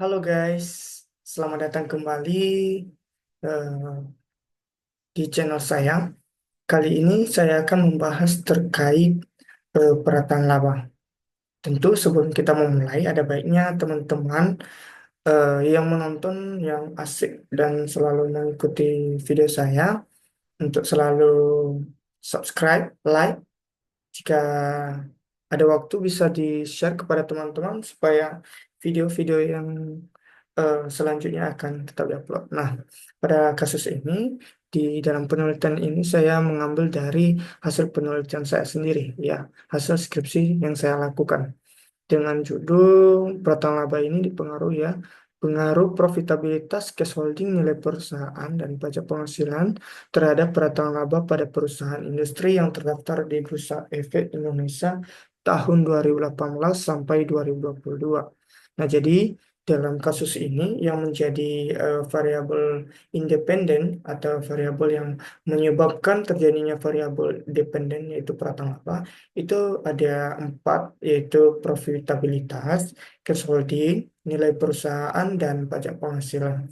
Halo guys, selamat datang kembali eh, di channel saya. Kali ini saya akan membahas terkait perataan laba. Tentu sebelum kita memulai, ada baiknya teman-teman yang menonton yang asik dan selalu mengikuti video saya untuk selalu subscribe, like. Jika ada waktu bisa di-share kepada teman-teman supaya video-video yang selanjutnya akan tetap diupload. Nah, pada kasus ini, di dalam penelitian ini saya mengambil dari hasil penelitian saya sendiri, ya, hasil skripsi yang saya lakukan. Dengan judul Perataan Laba ini dipengaruhi ya, pengaruh profitabilitas cash holding nilai perusahaan dan pajak penghasilan terhadap perataan laba pada perusahaan industri yang terdaftar di Bursa Efek Indonesia tahun 2018 sampai 2022. Nah, jadi dalam kasus ini yang menjadi variabel independen atau variabel yang menyebabkan terjadinya variabel dependen yaitu perataan laba itu ada empat, yaitu profitabilitas, cash holding, nilai perusahaan, dan pajak penghasilan.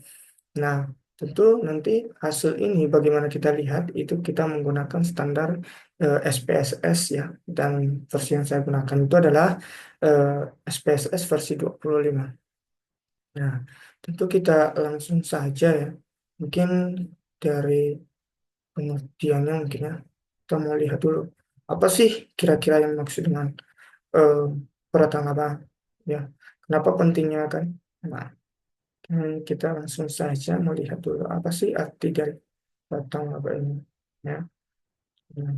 Nah, tentu nanti hasil ini bagaimana kita lihat itu kita menggunakan standar SPSS ya, dan versi yang saya gunakan itu adalah eh, SPSS versi 25. Nah, tentu kita langsung saja ya, mungkin dari pengertiannya mungkin ya, kita mau lihat dulu apa sih kira-kira yang maksud dengan eh, perataan laba ya, kenapa pentingnya kan. Nah, kita langsung saja melihat dulu apa sih arti dari perataan laba ini ya. Nah,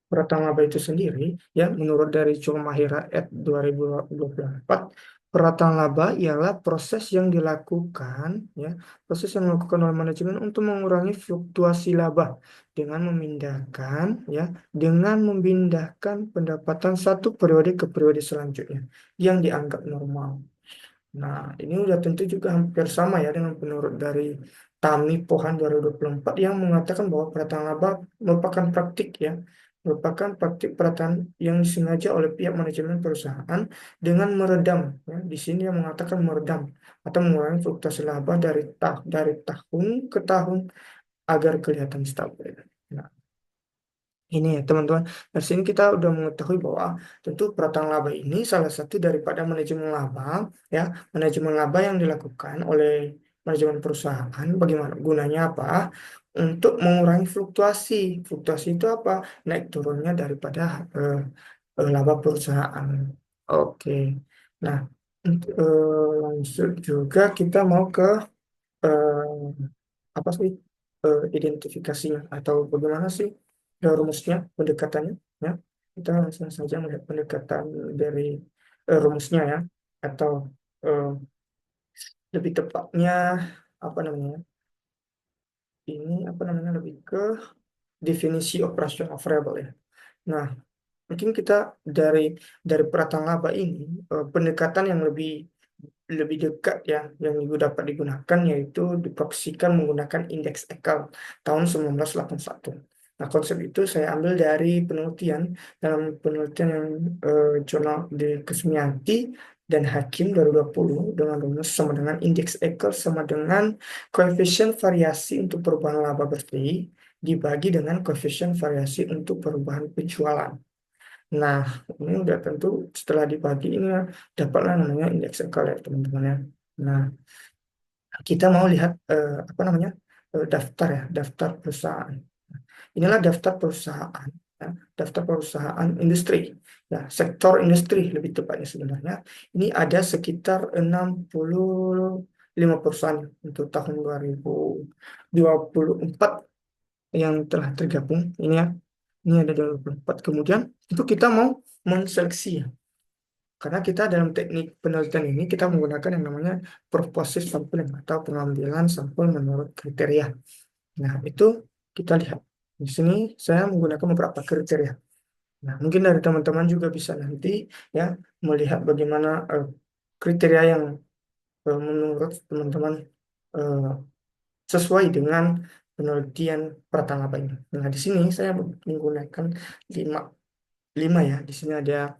perataan laba itu sendiri ya, menurut dari Mahira et 2024, perataan laba ialah proses yang dilakukan ya, proses yang dilakukan oleh manajemen untuk mengurangi fluktuasi laba dengan memindahkan pendapatan satu periode ke periode selanjutnya yang dianggap normal. Nah, ini udah tentu juga hampir sama ya dengan penurut dari Tami Pohan 2024 yang mengatakan bahwa perataan laba merupakan praktik ya, merupakan praktik perataan yang disengaja oleh pihak manajemen perusahaan dengan meredam ya. Di sini yang mengatakan meredam atau mengurangi fluktuasi laba dari tahun ke tahun agar kelihatan stabil. Nah, ini ya teman-teman, dari sini kita udah mengetahui bahwa tentu perataan laba ini salah satu daripada manajemen laba ya, manajemen laba yang dilakukan oleh manajemen perusahaan. Bagaimana gunanya apa? Untuk mengurangi fluktuasi. Fluktuasi itu apa? Naik turunnya daripada eh, laba perusahaan. Oke. Nah, lanjut juga kita mau ke apa sih identifikasinya atau bagaimana sih rumusnya, pendekatannya ya. Kita langsung saja melihat pendekatan dari rumusnya ya, atau eh, lebih tepatnya apa namanya, ini apa namanya, lebih ke definisi operasional variable ya. Nah, mungkin kita dari perataan laba ini pendekatan yang lebih lebih dekat ya yang juga dapat digunakan yaitu diproyeksikan menggunakan indeks Ekal tahun 1981. Nah, konsep itu saya ambil dari penelitian, dalam penelitian yang jurnal di Kusmianti dan Hakim 2020 dengan rumus sama dengan indeks Ekal sama dengan koefisien variasi untuk perubahan laba bersih dibagi dengan koefisien variasi untuk perubahan penjualan. Nah, ini udah tentu setelah dibagi ini ya, dapatlah namanya indeks Ekal ya teman-teman ya. Nah, kita mau lihat apa namanya, daftar ya, daftar perusahaan. Inilah daftar perusahaan, ya, daftar perusahaan industri. Ya, sektor industri lebih tepatnya sebenarnya. Ini ada sekitar 65 perusahaan untuk tahun 2024 yang telah tergabung. Ini ya, ini ada 24. Kemudian itu kita mau menseleksi ya. Karena kita dalam teknik penelitian ini kita menggunakan yang namanya purposive sampling atau pengambilan sampel menurut kriteria. Nah, itu kita lihat. Di sini saya menggunakan beberapa kriteria. Nah, mungkin dari teman-teman juga bisa nanti ya melihat bagaimana kriteria yang menurut teman-teman eh, sesuai dengan penelitian perataan laba ini. Nah, di sini saya menggunakan lima, lima ya. Di sini ada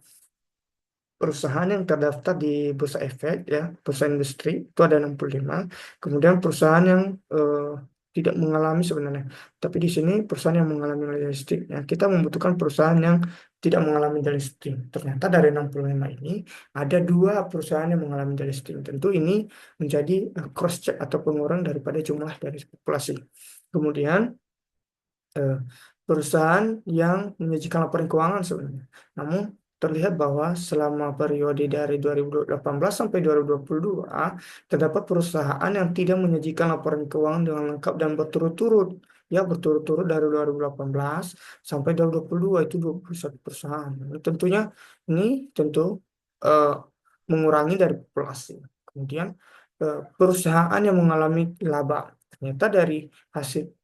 perusahaan yang terdaftar di Bursa Efek ya, perusahaan industri itu ada 65. Kemudian perusahaan yang tidak mengalami sebenarnya. Tapi di sini perusahaan yang mengalami delisting. Ya, kita membutuhkan perusahaan yang tidak mengalami delisting. Ternyata dari 65 ini ada dua perusahaan yang mengalami delisting. Tentu ini menjadi cross check atau pengurang daripada jumlah dari populasi. Kemudian eh, perusahaan yang menyajikan laporan keuangan sebenarnya. Namun terlihat bahwa selama periode dari 2018 sampai 2022 terdapat perusahaan yang tidak menyajikan laporan keuangan dengan lengkap dan berturut-turut. Ya, berturut-turut dari 2018 sampai 2022 itu 21 perusahaan. Tentunya ini tentu eh, mengurangi dari populasi. Kemudian perusahaan yang mengalami laba. Ternyata dari hasil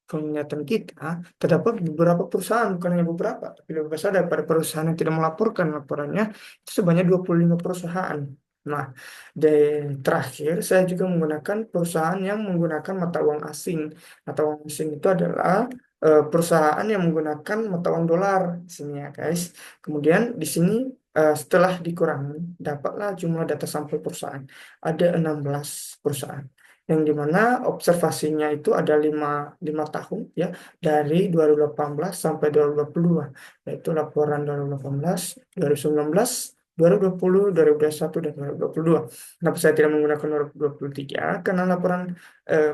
penglihatan kita, terdapat beberapa perusahaan, bukan hanya beberapa, tapi lebih besar daripada perusahaan yang tidak melaporkan laporannya, itu sebanyak 25 perusahaan. Nah, dan terakhir, saya juga menggunakan perusahaan yang menggunakan mata uang asing. Mata uang asing itu adalah perusahaan yang menggunakan mata uang dolar di sini ya, guys. Kemudian di sini setelah dikurangi, dapatlah jumlah data sampel perusahaan. Ada 16 perusahaan yang dimana observasinya itu ada lima tahun ya, dari 2018 sampai 2022, yaitu laporan 2018, 2019, 2020, 2021, dan 2022. Kenapa saya tidak menggunakan 2023? Karena laporan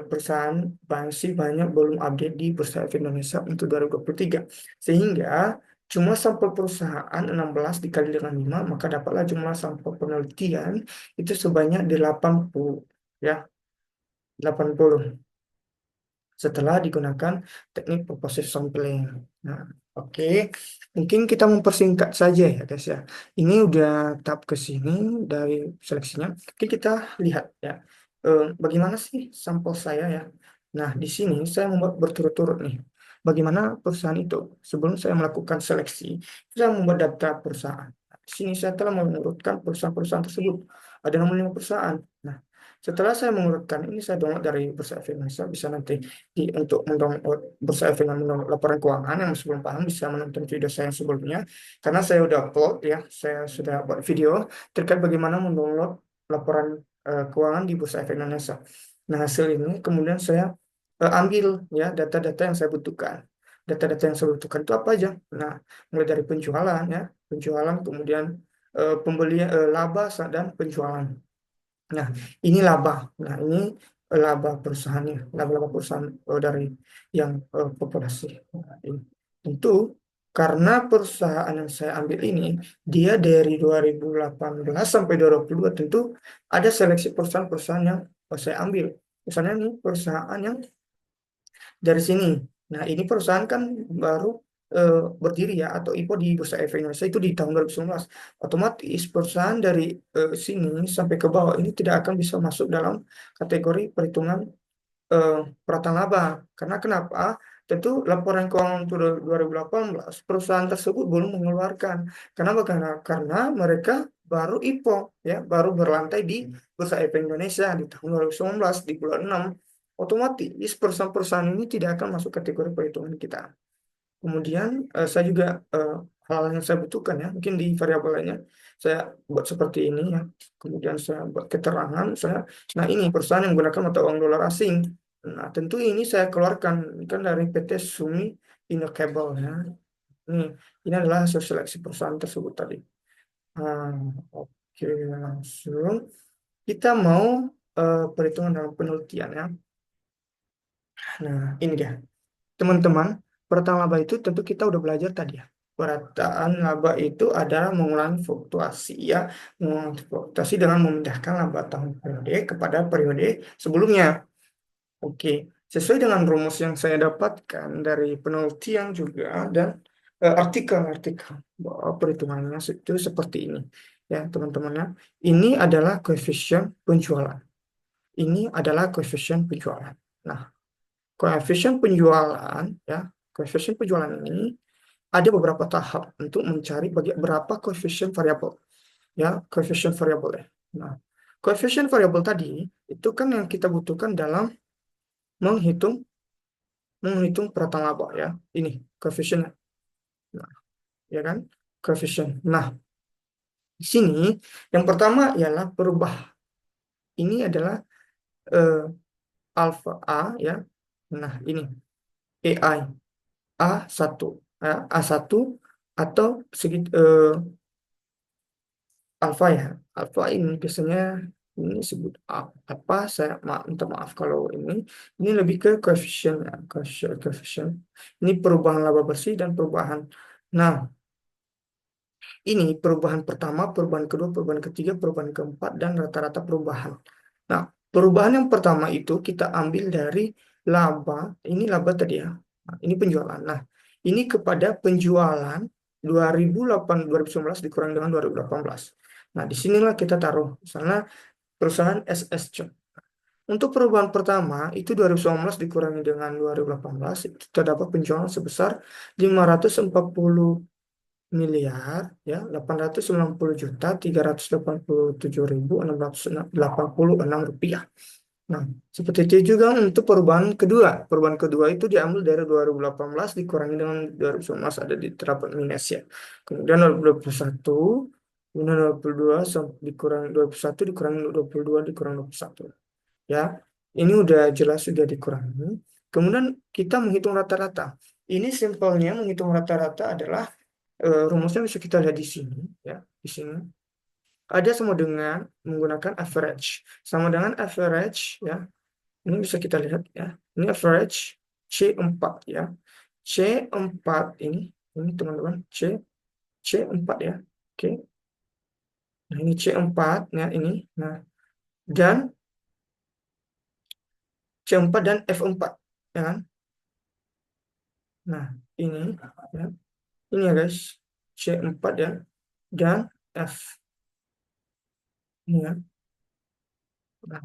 perusahaan masih banyak belum update di Bursa Efek Indonesia untuk 2023. Sehingga jumlah sampel perusahaan 16 dikali dengan 5, maka dapatlah jumlah sampel penelitian itu sebanyak 80 ya, 80 setelah digunakan teknik purposive sampling. Nah, oke. Mungkin kita mempersingkat saja ya, guys ya. Ini udah tahap ke sini dari seleksinya. Oke, kita lihat ya. Bagaimana sih sampel saya ya. Nah, di sini saya membuat berturut-turut nih. Bagaimana perusahaan itu? Sebelum saya melakukan seleksi, saya membuat daftar perusahaan. Nah, di sini saya telah mengurutkan perusahaan-perusahaan tersebut. Ada 65 perusahaan. Nah, setelah saya mengurutkan ini, saya download dari Bursa Efek Indonesia. Bisa nanti untuk mendownload Bursa Efek dan mendownload laporan keuangan yang masih belum paham, bisa menonton video saya yang sebelumnya. Karena saya udah upload ya, saya sudah buat video terkait bagaimana mendownload laporan keuangan di Bursa Efek Indonesia. Nah, hasil ini kemudian saya ambil ya data-data yang saya butuhkan. Data-data yang saya butuhkan itu apa aja? Nah, mulai dari penjualan ya, penjualan, kemudian pembelian, laba dan penjualan. Nah, ini laba. Nah, ini laba perusahaannya, laba-laba perusahaan dari yang populasi. Nah, ini. Tentu karena perusahaan yang saya ambil ini, dia dari 2018 sampai 2022, tentu ada seleksi perusahaan-perusahaan yang saya ambil. Misalnya ini perusahaan yang dari sini. Nah, ini perusahaan kan baru berdiri ya, atau IPO di Bursa Efek Indonesia itu di tahun 2019. Otomatis perusahaan dari sini sampai ke bawah ini tidak akan bisa masuk dalam kategori perhitungan eh, perataan laba. Karena kenapa? Tentu laporan keuangan untuk 2018 perusahaan tersebut belum mengeluarkan. Kenapa? Karena mereka baru IPO ya, baru berlantai di Bursa Efek Indonesia di tahun 2019 di bulan 6. Otomatis perusahaan-perusahaan ini tidak akan masuk kategori perhitungan kita. Kemudian saya juga hal yang saya butuhkan ya, mungkin di variabel lainnya saya buat seperti ini ya. Kemudian saya buat keterangan saya. Nah, ini perusahaan yang menggunakan mata uang dolar asing. Nah, tentu ini saya keluarkan ini kan dari PT Sumi Inokable ya. Ini adalah hasil seleksi perusahaan tersebut tadi. Ah, oke, langsung kita mau perhitungan dalam penelitian ya. Nah, ini dia. Teman-teman, perataan laba itu tentu kita udah belajar tadi ya. Perataan laba itu adalah mengulangi fluktuasi ya, mengulangi fluktuasi dengan memindahkan laba tahun periode kepada periode sebelumnya. Oke, sesuai dengan rumus yang saya dapatkan dari penelitian juga dan artikel-artikel bahwa perhitungannya itu seperti ini. Ya, teman-teman ya. Ini adalah koefisien penjualan. Ini adalah koefisien penjualan. Nah, koefisien penjualan ya, koefisien penjualan ini ada beberapa tahap untuk mencari berapa koefisien variabel ya, koefisien variabel ya. Nah, koefisien variabel tadi itu kan yang kita butuhkan dalam menghitung menghitung perataan laba ya. Ini koefisiennya. Nah, ya kan? Koefisien. Nah, Di sini yang pertama ialah perubah. Ini adalah eh, alfa A ya. Nah, ini AI A1 ya, A1 atau alfa ya. Alfa ini biasanya ini disebut apa, saya minta maaf kalau ini lebih ke coefficient ya, coefficient. Ini perubahan laba bersih dan perubahan. Nah, ini perubahan pertama, perubahan kedua, perubahan ketiga, perubahan keempat, dan rata-rata perubahan. Nah, perubahan yang pertama itu kita ambil dari laba, ini laba tadi ya. Nah, ini penjualan. Nah, ini kepada penjualan 2019 dikurang dengan 2018. Nah, disinilah kita taruh, misalnya perusahaan SSC. Untuk perubahan pertama, itu 2019 dikurangi dengan 2018, itu terdapat penjualan sebesar 540 miliar ya 890.387.686 rupiah. Nah, seperti itu juga untuk perubahan kedua. Perubahan kedua itu diambil dari 2018 dikurangi dengan 2019, ada di terdapat minus ya. Kemudian 2021, kemudian 2022 dikurangi 21 dikurangi 22 dikurangi 21. Ya, ini udah jelas sudah dikurangi. Kemudian kita menghitung rata-rata. Ini simpelnya menghitung rata-rata adalah rumusnya bisa kita lihat di sini ya, di sini ada sama dengan menggunakan average, sama dengan average ya, ini bisa kita lihat ya, ini average C4 ya, C4 ini teman-teman, C4 ya, oke. Nah, ini C4 ya, ini, nah, dan C4 dan F4 ya kan. Nah, ini ya, ini ya guys, C4 ya, dan F ini ya. Nah,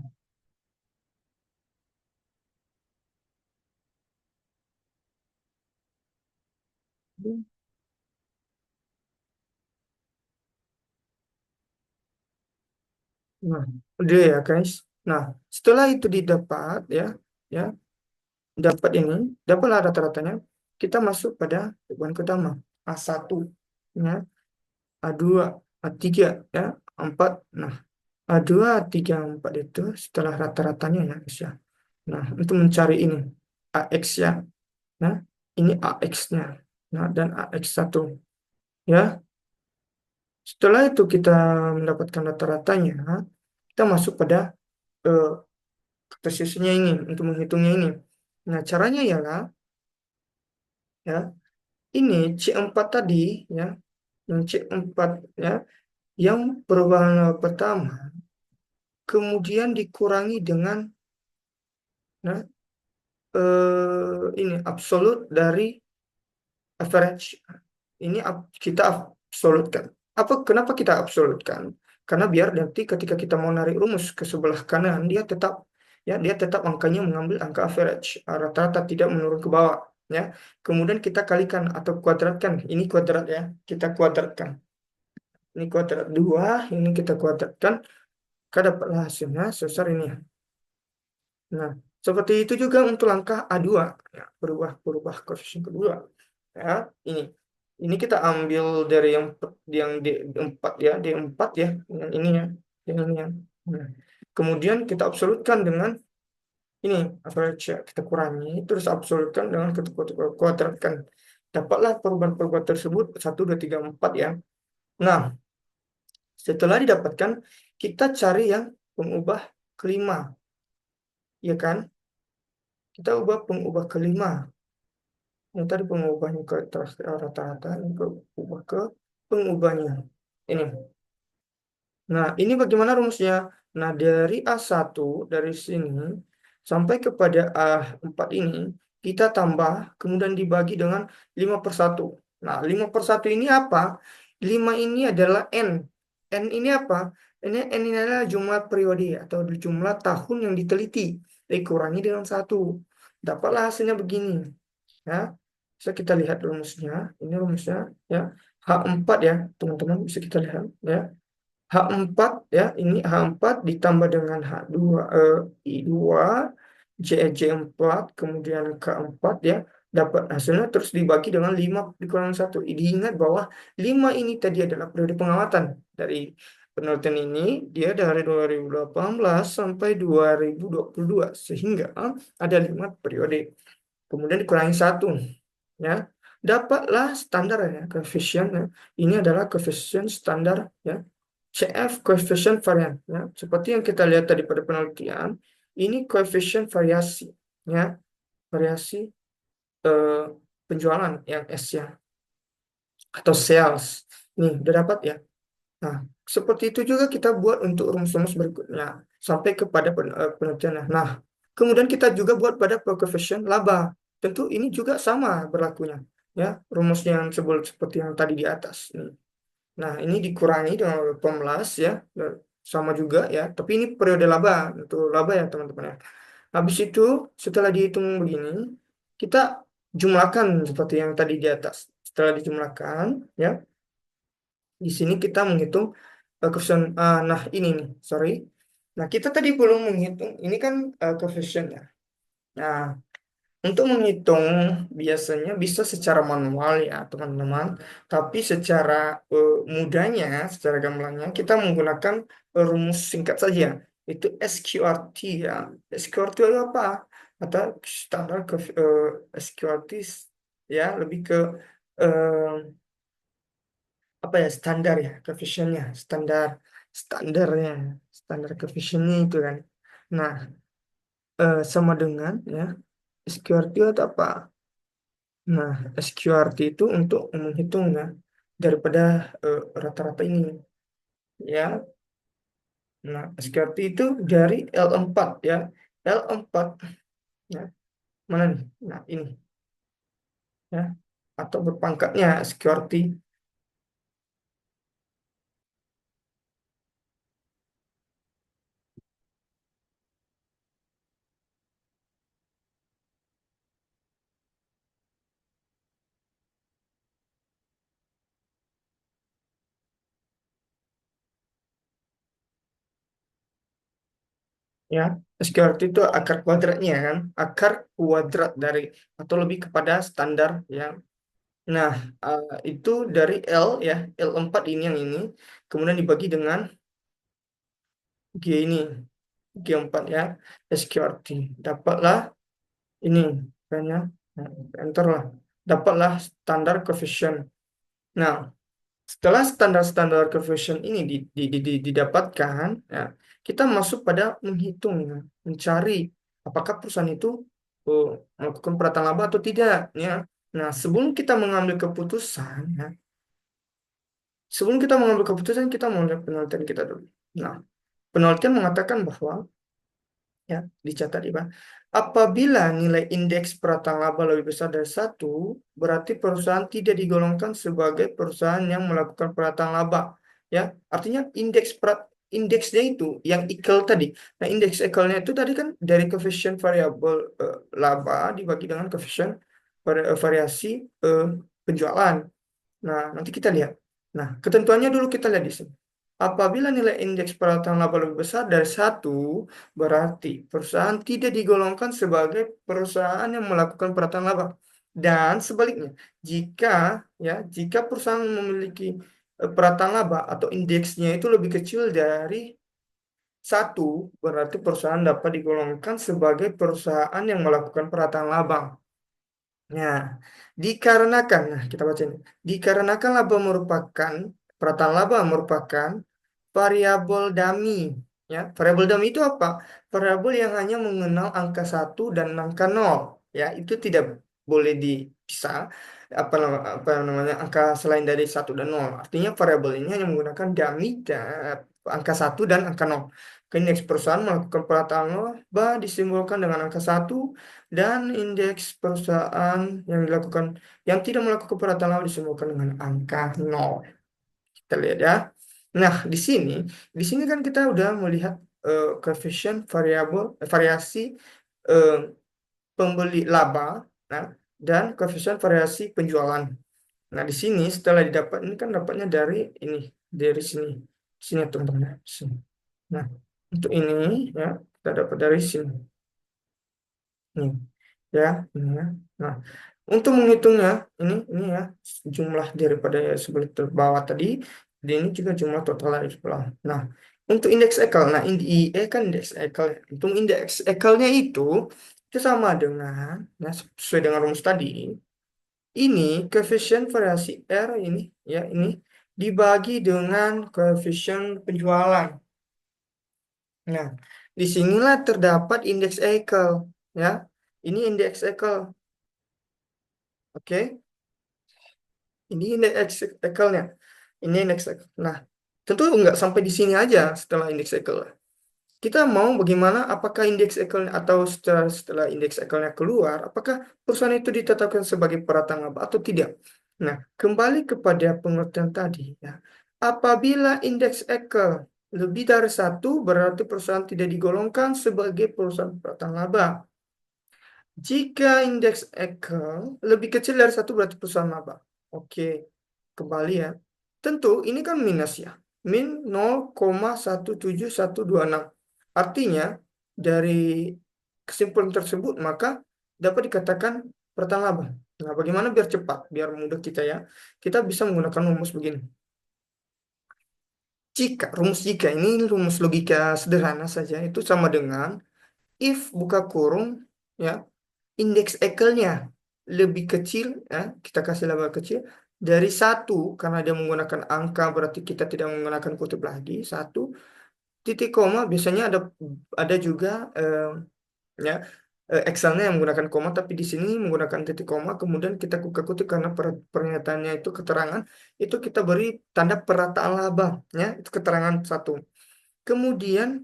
Nah, udah ya guys. Nah, setelah itu didapat ya, ya, dapat ini, dapatlah rata-ratanya. Kita masuk pada beban utama A1, ya, A2, A3, ya, A4. Nah, A2, A3, A4 itu setelah rata-ratanya ya guys ya. Nah, untuk mencari ini AX ya. Nah, ini AX-nya. Nah, dan AX1 ya. Setelah itu kita mendapatkan rata-ratanya, kita masuk pada eh, presisinya ini untuk menghitungnya ini. Nah, caranya ialah ya, ini C4 tadi ya, yang C4 ya, yang perubahan pertama kemudian dikurangi dengan nah, ini absolut dari average. Ini kita absolutkan. Kenapa kita absolutkan? Karena biar nanti ketika kita mau narik rumus ke sebelah kanan, dia tetap ya, dia tetap angkanya mengambil angka average, rata-rata tidak menurun ke bawah ya. Kemudian kita kalikan atau kuadratkan. Ini kuadrat ya, kita kuadratkan. Ini kuadrat 2, ini kita kuadratkan, maka dapatlah hasilnya sebesar ini ya. Nah, seperti itu juga untuk langkah A2 ya, berubah koefisien kedua. Ya, ini. Ini kita ambil dari yang D4 ya, D4 ya, yang ini ya, yang ini ya. Nah, kemudian kita absolutkan dengan ini average ya, kita kurangi, terus absolutkan dengan kita kuadratkan. Dapatlah perubahan-perubahan tersebut 1, 2, 3, 4 ya. Nah, setelah didapatkan, kita cari yang pengubah kelima, ya kan? Kita ubah pengubah kelima. Yang tadi pengubahnya ke rata-rata, ini ke ubah ke pengubahnya. Ini. Nah, ini bagaimana rumusnya? Nah, dari A1 dari sini sampai kepada A4 ini kita tambah kemudian dibagi dengan 5/1. Nah, 5/1 ini apa? 5 ini adalah N. N ini apa? N ini adalah jumlah periode atau jumlah tahun yang diteliti. Dikurangi dengan 1. Dapatlah hasilnya begini. Ya, bisa kita lihat rumusnya. Ini rumusnya ya. H4 ya, teman-teman bisa kita lihat ya. H4 ya, ini H4 ditambah dengan H2 I2 J4 kemudian K4 ya, dapat hasilnya terus dibagi dengan 5 dikurang 1. Diingat bahwa 5 ini tadi adalah periode pengamatan dari penelitian ini dia dari 2018 sampai 2022 sehingga ada 5 periode. Kemudian dikurangi satu, ya, dapatlah standar ya koefisiennya. Ini adalah koefisien standar ya, CF koefisien varian ya. Seperti yang kita lihat tadi pada penelitian, ini koefisien variasi ya, variasi eh, penjualan yang S ya, atau sales. Nih, udah dapat ya. Nah, seperti itu juga kita buat untuk rumus-rumus berikutnya sampai kepada penelitian. Nah, kemudian kita juga buat pada coefficient laba. Tentu ini juga sama berlakunya, ya, rumusnya yang seperti yang tadi di atas. Nah, ini dikurangi dengan 18 ya, sama juga ya. Tapi ini periode laba untuk laba ya teman-teman ya. Habis itu setelah dihitung begini, kita jumlahkan seperti yang tadi di atas. Setelah dijumlahkan, ya, di sini kita menghitung coefficient. Nah, ini nih, sorry. Nah, kita tadi belum menghitung. Ini kan coefficient ya. Nah, untuk menghitung biasanya bisa secara manual ya, teman-teman. Tapi secara mudahnya, secara gamblangnya, kita menggunakan rumus singkat saja. Itu SQRT ya. SQRT itu apa? Atau standar SQRT ya, lebih ke eh, apa ya, standar ya coefficientnya, standarnya standar coefficientnya itu kan. Nah, sama dengan ya SQRT itu apa? Nah, SQRT itu untuk menghitung ya daripada rata-rata ini ya. Nah, SQRT itu dari L4 ya, L4 ya, mana nih? Nah, ini ya, atau berpangkatnya SQRT. Ya, SQRT itu akar kuadratnya kan, akar kuadrat dari, atau lebih kepada standar ya. Nah, itu dari L ya, L4 ini yang ini, kemudian dibagi dengan G ini, G4 ya, SQRT. Dapatlah ini, kayaknya, nah, enter lah. Dapatlah standar coefficient. Nah, setelah standar-standar coefficient ini didapatkan, ya, kita masuk pada menghitung, ya, mencari apakah perusahaan itu oh, melakukan perataan laba atau tidak. Ya. Nah, sebelum kita mengambil keputusan, kita mau lihat penelitian kita dulu. Nah, penelitian mengatakan bahwa, ya, dicatat ya, Pak. Apabila nilai indeks perataan laba lebih besar dari satu, berarti perusahaan tidak digolongkan sebagai perusahaan yang melakukan perataan laba. Ya, artinya indeksnya itu yang equal tadi. Nah, indeks equalnya itu tadi kan dari koefisien variabel laba dibagi dengan koefisien variasi eh, penjualan. Nah, nanti kita lihat. Nah, ketentuannya dulu kita lihat di sini. Apabila nilai indeks perataan laba lebih besar dari satu, berarti perusahaan tidak digolongkan sebagai perusahaan yang melakukan perataan laba. Dan sebaliknya, jika perusahaan memiliki perataan laba atau indeksnya itu lebih kecil dari satu, berarti perusahaan dapat digolongkan sebagai perusahaan yang melakukan perataan laba. Nah, nah kita baca ini. Dikarenakan perataan laba merupakan variabel dummy. Ya, variabel dummy itu apa? Variabel yang hanya mengenal angka satu dan angka nol. Ya, itu tidak boleh dipisah apa namanya angka selain dari satu dan nol. Artinya variabel ini hanya menggunakan dummy angka satu dan angka nol. Indeks perusahaan melakukan perataan laba disimbolkan dengan angka satu dan indeks perusahaan yang tidak melakukan perataan laba disimbolkan dengan angka nol. Kita lihat ya. Nah, di sini kan kita udah melihat koefisien variasi eh, pembeli laba, nah, dan koefisien variasi penjualan. Nah, di sini setelah didapat ini kan dapatnya dari sini, sini ya, teman-teman ya, sini. Nah, untuk ini ya kita dapat dari sini. Nih, ya, ini ya. Nah, untuk menghitungnya ini ya jumlah daripada sebelah bawah tadi D ini juga jumlah total dari pulau. Nah, untuk indeks Ekel, nah IE kan indeks Ekel. Untuk indeks Ekelnya itu sama dengan, nah, sesuai dengan rumus tadi. Ini koefisien variasi R ini, ya ini dibagi dengan koefisien penjualan. Nah, disinilah terdapat indeks Ekel, ya. Ini indeks Ekel, oke? Ini indeks Ekelnya. Ini indeks Ekel. Nah, tentu nggak sampai di sini aja setelah indeks Ekel. Kita mau bagaimana apakah indeks Ekelnya atau setelah indeks Ekelnya keluar, apakah perusahaan itu ditetapkan sebagai peratang laba atau tidak. Nah, kembali kepada pengertian tadi ya. Apabila indeks Ekel lebih dari satu, berarti perusahaan tidak digolongkan sebagai perusahaan peratang laba. Jika indeks Ekel lebih kecil dari satu, berarti perusahaan laba. Oke, kembali ya. Tentu ini kan minus ya. Min 0,17126. Artinya dari kesimpulan tersebut maka dapat dikatakan peratang laba. Nah, bagaimana biar cepat, biar mudah kita ya. Kita bisa menggunakan rumus begini. Rumus jika ini rumus logika sederhana saja itu sama dengan if buka kurung ya indeks Ekelnya lebih kecil, ya, kita kasih laba kecil dari satu karena dia menggunakan angka berarti kita tidak menggunakan kutip lagi satu titik koma biasanya ada juga ya Excelnya yang menggunakan koma tapi di sini menggunakan titik koma kemudian kita buka kutip karena pernyataannya itu keterangan itu kita beri tanda perataan laba ya itu keterangan satu kemudian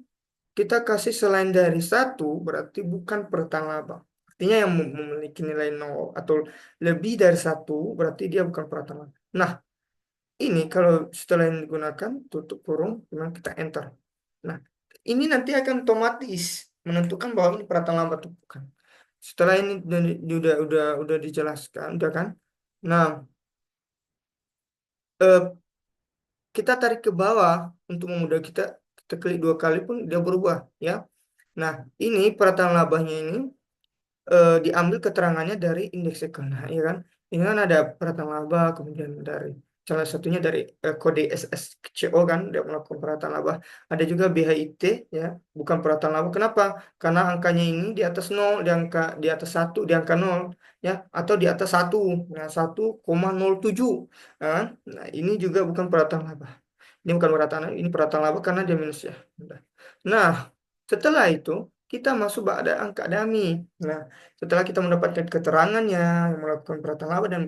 kita kasih selain dari satu berarti bukan perataan laba. Artinya yang memiliki nilai nol atau lebih dari satu berarti dia bukan perataan laba. Nah, ini kalau setelah yang digunakan tutup kurung, kemudian kita enter. Nah, ini nanti akan otomatis menentukan bahwa ini perataan laba atau bukan. Setelah ini udah dijelaskan, udah kan? Nah, eh, kita tarik ke bawah untuk memudahkan kita klik dua kali pun dia berubah, ya. Nah, ini perataan labanya ini diambil keterangannya dari indeks Excel. Nah, ya kan? Ini kan ada perataan laba, kemudian dari salah satunya dari kode SSCO kan, dia melakukan perataan laba. Ada juga BHIT, ya, bukan perataan laba. Kenapa? Karena angkanya ini di atas nol, di atas satu, di angka nol, ya, atau di atas satu, nah 1,07. Nah, nah, ini juga bukan perataan laba. Ini bukan perataan, ini perataan laba karena dia minus ya. Nah, setelah itu kita masuk pada angka dummy. Nah, setelah kita mendapatkan keterangannya yang melakukan perataan laba dan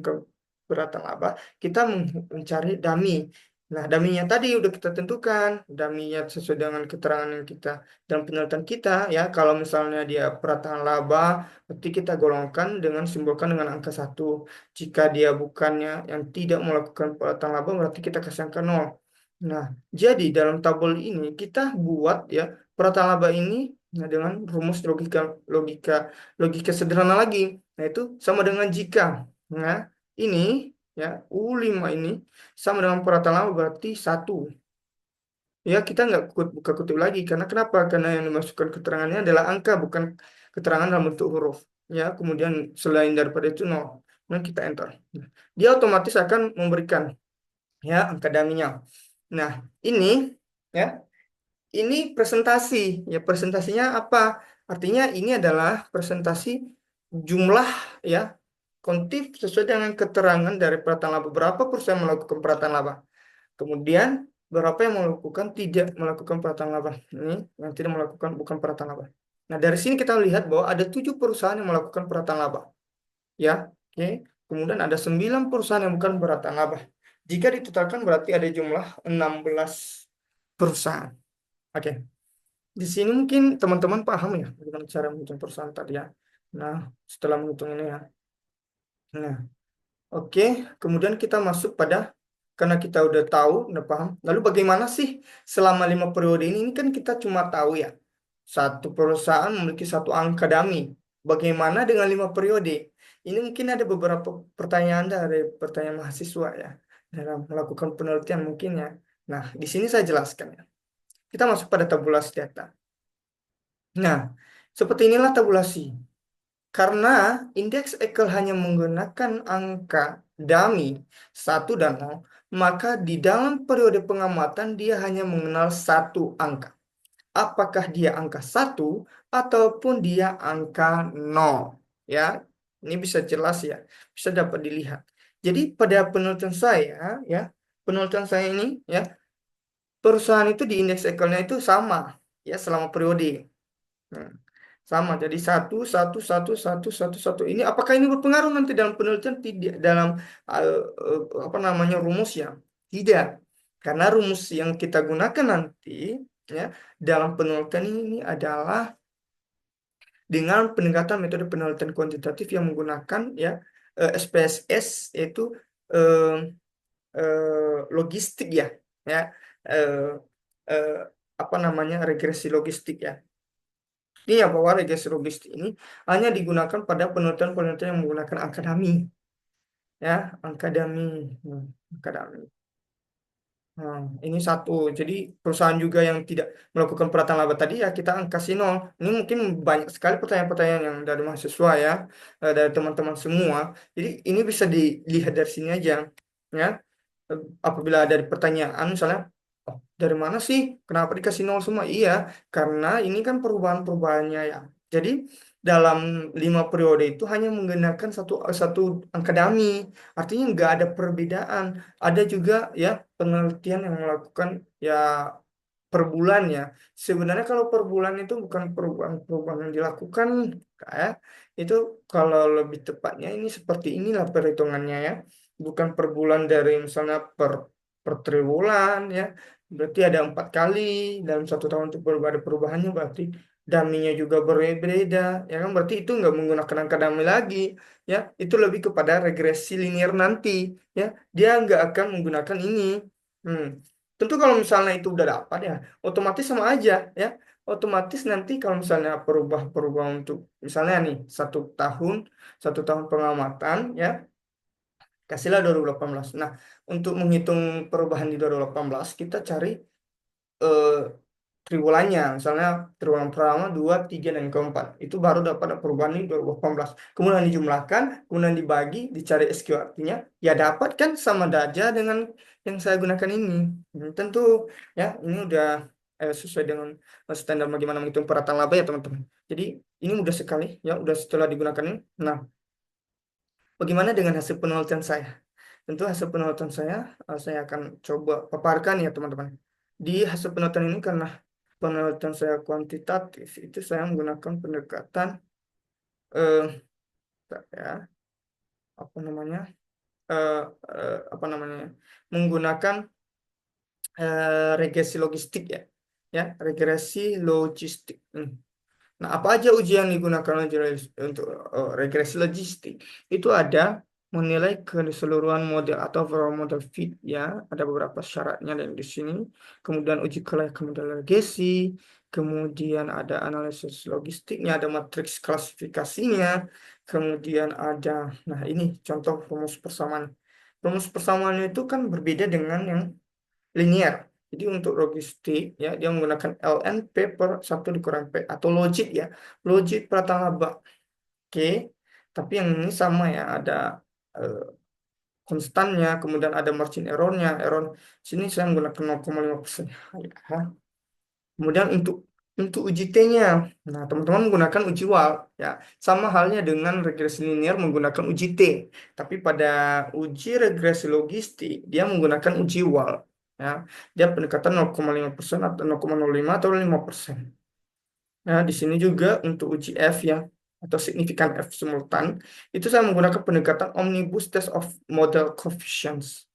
perataan laba, kita mencari dummy. Nah, dummy-nya tadi udah kita tentukan, dummy-nya sesuai dengan keterangan yang kita dan penelitian kita ya. Kalau misalnya dia perataan laba, berarti kita golongkan dengan simbolkan dengan angka satu. Jika dia bukannya yang tidak melakukan perataan laba, berarti kita kasih angka nol. Nah, jadi dalam tabel ini kita buat ya perataan laba ini nah, dengan rumus logika logika sederhana lagi. Nah, itu sama dengan jika. Nah, ini ya U5 ini sama dengan perataan laba berarti satu. Ya, kita nggak buka kutip lagi. Karena kenapa? Karena yang dimasukkan keterangannya adalah angka, bukan keterangan dalam bentuk huruf. Ya, kemudian selain daripada itu nol. Nah, kita enter. Nah, dia otomatis akan memberikan ya angka daminya. Nah, ini ya ini presentasi. Ya, presentasinya apa? Artinya ini adalah presentasi jumlah ya kontif sesuai dengan keterangan dari perataan laba. Berapa perusahaan melakukan perataan laba? Kemudian berapa yang tidak melakukan perataan laba? Ini yang tidak melakukan bukan perataan laba. Nah, dari sini kita lihat bahwa ada 7 perusahaan yang melakukan perataan laba. Ya, oke. Kemudian ada 9 perusahaan yang bukan perataan laba. Jika ditotalkan berarti ada jumlah 16 perusahaan. Oke. Di sini mungkin teman-teman paham ya bagaimana cara menghitung perusahaan tadi ya. Nah, setelah menghitung ini ya. Nah, oke. Kemudian kita masuk pada karena kita udah tahu, udah paham. Lalu bagaimana sih selama 5 periode ini kan kita cuma tahu ya satu perusahaan memiliki satu angka dummy. Bagaimana dengan 5 periode? Ini mungkin ada beberapa pertanyaan dari pertanyaan mahasiswa ya dalam melakukan penelitian mungkin ya. Nah, di sini saya jelaskan ya. Kita masuk pada tabulasi data. Nah, seperti inilah tabulasi. Karena indeks Excel hanya menggunakan angka dummy 1 dan 0, maka di dalam periode pengamatan dia hanya mengenal satu angka. Apakah dia angka satu ataupun dia angka 0. Ya, ini bisa jelas ya, bisa dapat dilihat. Jadi pada penelitian saya, ya, penelitian saya ini, ya, perusahaan itu di indeks Excel-nya itu sama, ya, selama periode. Hmm. Sama, jadi satu, satu, satu, satu, satu, satu. Ini apakah ini berpengaruh nanti dalam penelitian? Tidak, dalam apa namanya rumusnya? Tidak, karena rumus yang kita gunakan nanti, ya, dalam penelitian ini adalah dengan pendekatan metode penelitian kuantitatif yang menggunakan, ya, SPSS, yaitu eh, logistik, ya, ya, eh, eh, apa namanya regresi logistik, ya. Ini ya, bahwa regresi logistik ini hanya digunakan pada penelitian-penelitian yang menggunakan angka dummy, ya, angka dummy. Angka dummy. Nah, ini satu. Jadi perusahaan juga yang tidak melakukan perataan laba tadi, ya kita kasih nol. Ini mungkin banyak sekali pertanyaan-pertanyaan yang dari mahasiswa, ya, dari teman-teman semua. Jadi ini bisa dilihat dari sini aja, ya. Apabila ada pertanyaan misalnya, oh, dari mana sih? Kenapa dikasih nol semua? Iya, karena ini kan perubahan-perubahannya, ya. Jadi dalam 5 periode itu hanya menggunakan satu satu angka dummy, artinya nggak ada perbedaan. Ada juga, ya, penelitian yang melakukan, ya, per bulan, ya. Sebenarnya kalau per bulan itu bukan perubahan-perubahan yang dilakukan, kayak itu, kalau lebih tepatnya ini seperti inilah perhitungannya, ya. Bukan per bulan dari misalnya per triwulan, ya. Berarti ada 4 kali dalam 1 tahun itu ada perubahannya, berarti daminya juga berbeda, ya kan? Berarti itu nggak menggunakan angka dami lagi, ya. Itu lebih kepada regresi linear nanti, ya. Dia nggak akan menggunakan ini. Hmm. Tentu kalau misalnya itu udah dapat, ya, otomatis sama aja, ya. Otomatis nanti kalau misalnya perubahan untuk misalnya nih 1 tahun, 1 tahun pengamatan, ya, kasihlah 2018. Nah, untuk menghitung perubahan di 2018, kita cari eh, triwulannya, misalnya triwulan pertama, dua, tiga, dan keempat. Itu baru dapat perubahan di 2018. Kemudian dijumlahkan, kemudian dibagi, dicari SQ, artinya ya dapat kan sama aja dengan yang saya gunakan ini. Tentu, ya, ini udah sesuai dengan standar bagaimana menghitung perataan laba, ya, teman-teman. Jadi ini mudah sekali, ya, udah setelah digunakan ini. Nah, bagaimana dengan hasil penelitian saya? Tentu hasil penelitian saya akan coba paparkan, ya, teman-teman. Di hasil penelitian ini, karena penelitian saya kuantitatif, itu saya menggunakan pendekatan eh ya, apa namanya eh apa namanya menggunakan regresi logistik, ya, ya, regresi logistik. Nah, apa aja ujian yang digunakan untuk regresi logistik? Itu ada menilai keseluruhan model atau overall model fit, ya. Ada beberapa syaratnya dan di sini. Kemudian uji kelayakan model regresi, kemudian ada analisis logistiknya, ada matriks klasifikasinya, kemudian ada, nah, ini contoh rumus persamaan. Rumus persamaannya itu kan berbeda dengan yang linear. Jadi untuk logistik, ya, dia menggunakan ln P per 1 dikurang P atau logit, ya. Logit perataan laba. Oke. Tapi yang ini sama, ya, ada eh, konstannya, kemudian ada margin errornya. Error sini saya menggunakan 0,5%. Ya. Kemudian untuk uji T-nya, nah, teman-teman menggunakan uji WAL, ya. Sama halnya dengan regresi linear menggunakan uji T. Tapi pada uji regresi logistik, dia menggunakan uji WAL, ya. Dia pendekatan 0,5% atau 0,05 atau 5%. Nah, di sini juga untuk uji F, ya, atau signifikan F simultan, itu saya menggunakan pendekatan omnibus test of model coefficients.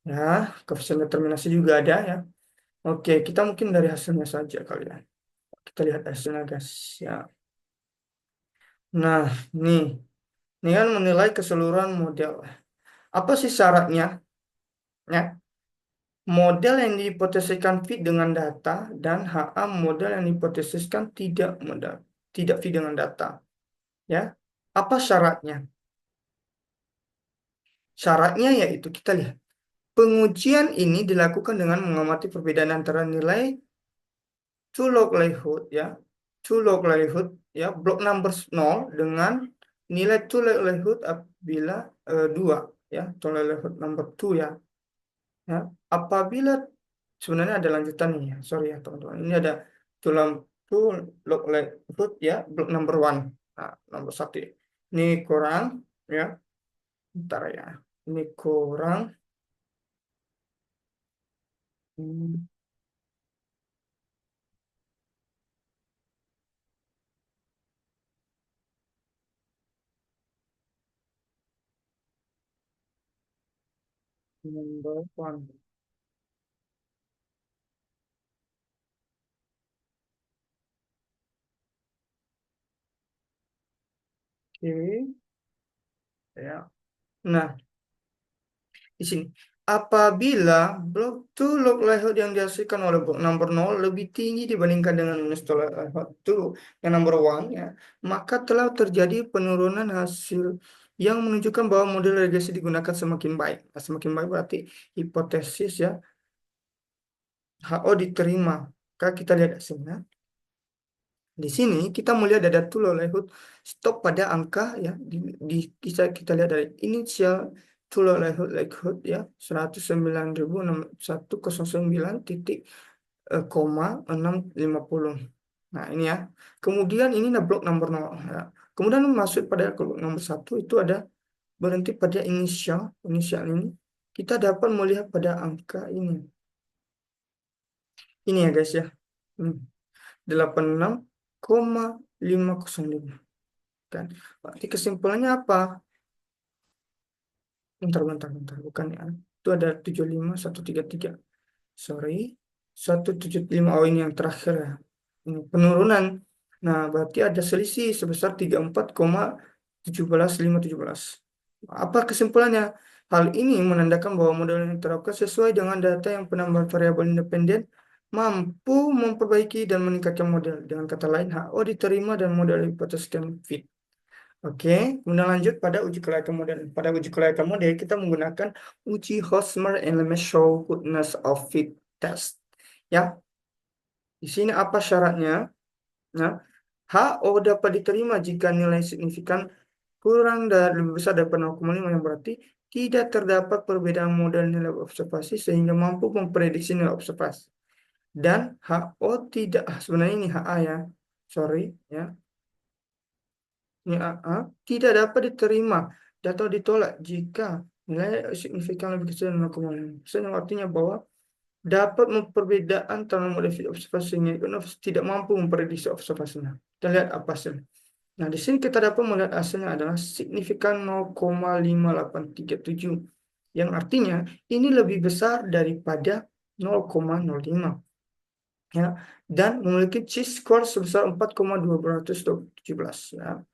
Ya, koefisien determinasi juga ada, ya. Oke, kita mungkin dari hasilnya saja kali, ya. Kita lihat hasilnya, guys. Ya. Nah, nih. Ini kan menilai keseluruhan model. Apa sih syaratnya? Ya. Model yang dihipotesiskan fit dengan data dan HA model yang dihipotesiskan tidak fit dengan data. Ya. Apa syaratnya? Syaratnya yaitu kita lihat. Pengujian ini dilakukan dengan mengamati perbedaan antara nilai true likelihood, ya, true likelihood, ya, block numbers 0 dengan nilai true likelihood apabila 2, ya, true likelihood number 2, ya. Ya, apabila sebenarnya ada lanjutan nih ya, sorry ya teman-teman. Ini ada tulang to log likelihood ya, block number one. Nah, nomor satu. Ini kurang ya, bentar ya. Ini kurang hmm, number one. Oke, ya. Nah, di sini. Apabila blok to log likelihood yang dihasilkan oleh blok number nol lebih tinggi dibandingkan dengan minus to likelihood to yang number one ya, maka telah terjadi penurunan hasil yang menunjukkan bahwa model regresi digunakan semakin baik. Nah, semakin baik berarti hipotesis ya HO diterima. Maka kita lihat hasilnya. Di sini kita melihat ada tuh livelihood stop pada angka ya di kita lihat dari initial to livelihood ya 109.109 titik koma 650. Nah ini ya. Kemudian ini nah blok nomor 0 ya. Kemudian masuk pada blok nomor satu itu ada berhenti pada inisial ini. Kita dapat melihat pada angka ini. Ini ya guys ya. Hmm. 86,505 kan. Berarti kesimpulannya apa? Bentar. Bukan ya. Itu ada 75133. Sorry. 175. Oh, ini yang terakhir ya. Ini penurunan. Nah, berarti ada selisih sebesar 34,17517. Apa kesimpulannya? Hal ini menandakan bahwa model yang diterapkan sesuai dengan data yang penambahan variabel independen mampu memperbaiki dan meningkatkan model. Dengan kata lain, HO diterima dan model hipotesiskan fit. Oke, kemudian lanjut pada uji kelayakan model. Pada uji kelayakan model, kita menggunakan uji Hosmer and Lemay Show Goodness of Fit Test. Ya, di sini apa syaratnya? Nah, HO dapat diterima jika nilai signifikan kurang dan lebih besar daripada 0,5 yang berarti tidak terdapat perbedaan model nilai observasi sehingga mampu memprediksi nilai observasi. Dan HO tidak, sebenarnya ini HA ya, sorry ya. Ini AA tidak dapat diterima atau ditolak jika nilai signifikan lebih kecil dari 0,5%, yang artinya bahwa dapat memperbedaan antara model observasinya itu tidak mampu memprediksi observasinya. Kita lihat apa hasilnya. Nah, di sini kita dapat melihat hasilnya adalah signifikan 0,5837, yang artinya ini lebih besar daripada 0,05 ya, dan memiliki chi-square sebesar 4,217 ya.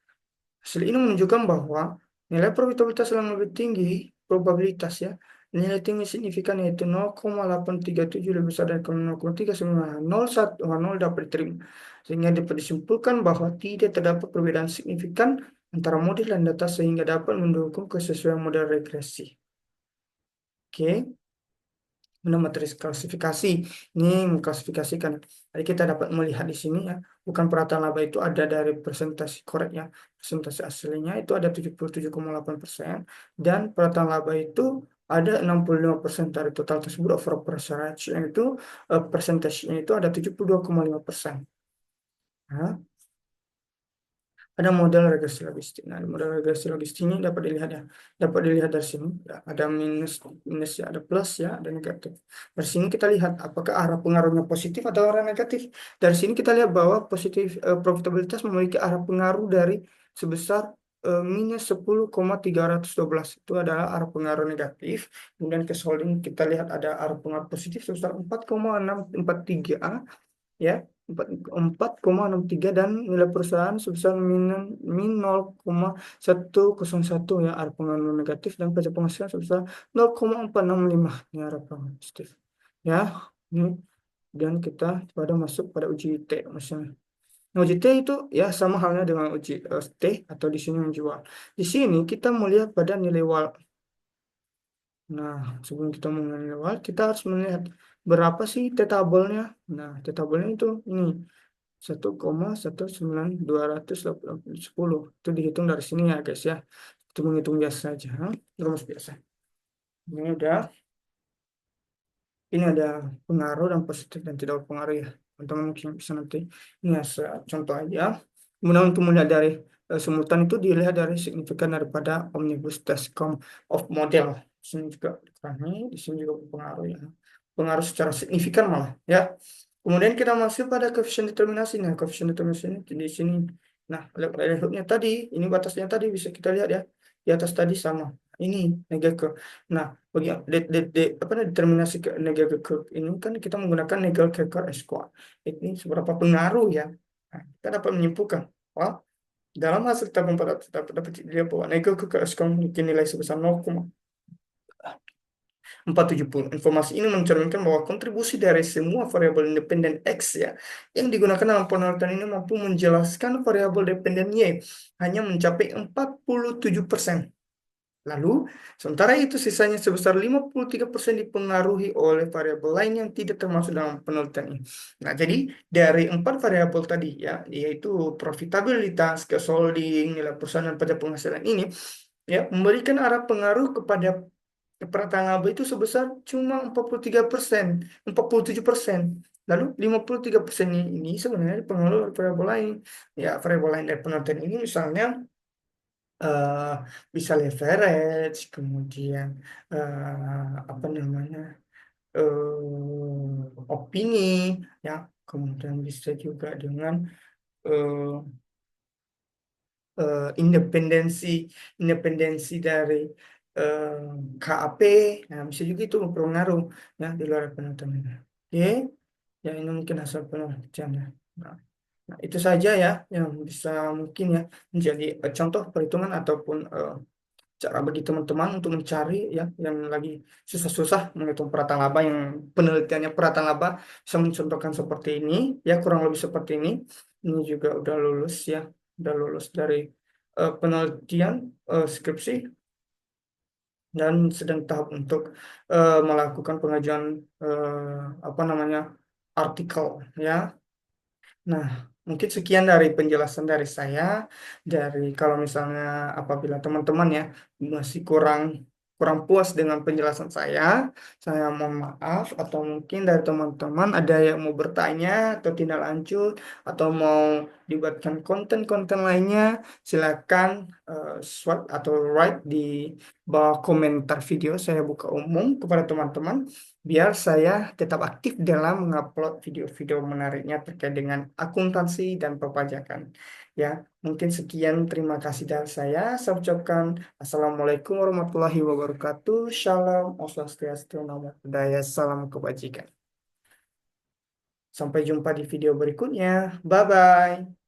Hasil ini menunjukkan bahwa nilai probabilitas yang lebih tinggi, probabilitas ya, nilai tinggi signifikan yaitu 0,837 lebih besar dari 0,390 dapat diterima. Sehingga dapat disimpulkan bahwa tidak terdapat perbedaan signifikan antara model dan data sehingga dapat mendukung kesesuaian model regresi. Oke. Materi klasifikasi ini mengklasifikasikan. Jadi kita dapat melihat di sini ya, bukan perataan laba itu ada dari presentasi korek ya, presentasi aslinya itu ada 77,8% dan perataan laba itu ada 65% dari total tersebut over percentage yang itu persentasenya itu ada 72,5%. Nah, ada model regresi logistik. Nah, model regresi logistik ini dapat dilihat ya, dapat dilihat dari sini. Ya, ada minus ya, ada plus ya, ada negatif. Dari sini kita lihat apakah arah pengaruhnya positif atau arah negatif. Dari sini kita lihat bahwa positif profitabilitas memiliki arah pengaruh dari sebesar minus 10,312 itu adalah arah pengaruh negatif. Kemudian cash holding kita lihat ada arah pengaruh positif sebesar 4,643 ya 4,63 dan nilai perusahaan sebesar min 0,101 ya arah pengaruh negatif dan pajak penghasilan sebesar 0,465 ini arah pengaruh positif ya ini dan kita pada masuk pada uji T misalnya. Nah, uji T itu ya sama halnya dengan uji T atau di sini menjual. Di sini kita melihat pada nilai WAL. Nah, sebelum kita mengenai WAL, kita harus melihat berapa sih T tabelnya. Nah, T tabelnya itu ini 1,19210 itu dihitung dari sini ya guys ya, itu menghitung biasa aja rumus biasa ini udah ini ada pengaruh dan positif dan tidak berpengaruh ya. Teman-teman mungkin bisa nanti ini ya contoh aja. Kemudian untuk melihat dari semutan itu dilihat dari signifikan daripada omnibus test count of model. Di sini juga dikurangi, di sini juga berpengaruh ya. Pengaruh secara signifikan malah ya. Kemudian kita masuk pada koefisien determinasi. Nah, koefisien determinasi ini di sini. Nah, lihatnya tadi, ini batasnya tadi bisa kita lihat ya. Di atas tadi sama. Ini negatif. Nah, bagi apa determinasi ke negatif curve ini kan kita menggunakan negatif curve S square. Ini seberapa pengaruh ya? Nah, kita dapat menyimpulkan, wah, dalam hasil tabung pada dapat dilihat bahwa negatif curve S square memiliki nilai sebesar 0,470. Informasi ini mencerminkan bahwa kontribusi dari semua variabel independen X ya yang digunakan dalam penelitian ini mampu menjelaskan variabel dependen Y hanya mencapai 47%. Lalu, sementara itu sisanya sebesar 53% dipengaruhi oleh variabel lain yang tidak termasuk dalam penelitian ini. Nah, jadi dari 4 variabel tadi ya, yaitu profitabilitas, cash holding, nilai perusahaan dan pajak penghasilan ini, ya memberikan arah pengaruh kepada perataan laba itu sebesar cuma 43%, 47%. Lalu 53% ini sebenarnya dipengaruhi oleh variabel lain. Ya, variabel lain dari penelitian ini misalnya eh, bisa leverage, kemudian apa namanya opini, ya, kemudian bisa juga dengan eh, independensi independensi dari eh, KAP, nah bisa juga itu berpengaruh ya di luar penonton ini. Oke, ya ini mungkin hasil penelitian ya. Nah, nah, itu saja ya yang bisa mungkin ya menjadi contoh perhitungan ataupun cara bagi teman-teman untuk mencari ya yang lagi susah-susah menghitung perataan laba yang penelitiannya perataan laba bisa mencontohkan seperti ini ya kurang lebih seperti ini juga udah lulus ya udah lulus dari penelitian skripsi dan sedang tahap untuk melakukan pengajuan apa namanya artikel ya. Nah, mungkin sekian dari penjelasan dari saya. Dari kalau misalnya apabila teman-teman ya masih kurang kurang puas dengan penjelasan saya mohon maaf. Atau mungkin dari teman-teman ada yang mau bertanya atau tindak lanjut atau mau dibuatkan konten-konten lainnya, silakan swipe atau write di bawah komentar video. Saya buka umum kepada teman-teman biar saya tetap aktif dalam mengupload video-video menariknya terkait dengan akuntansi dan perpajakan. Ya, mungkin sekian. Terima kasih dari saya. Saya ucapkan Assalamualaikum warahmatullahi wabarakatuh. Shalom, Om Swastiastu, Namo Buddhaya, salam kebajikan. Sampai jumpa di video berikutnya. Bye-bye.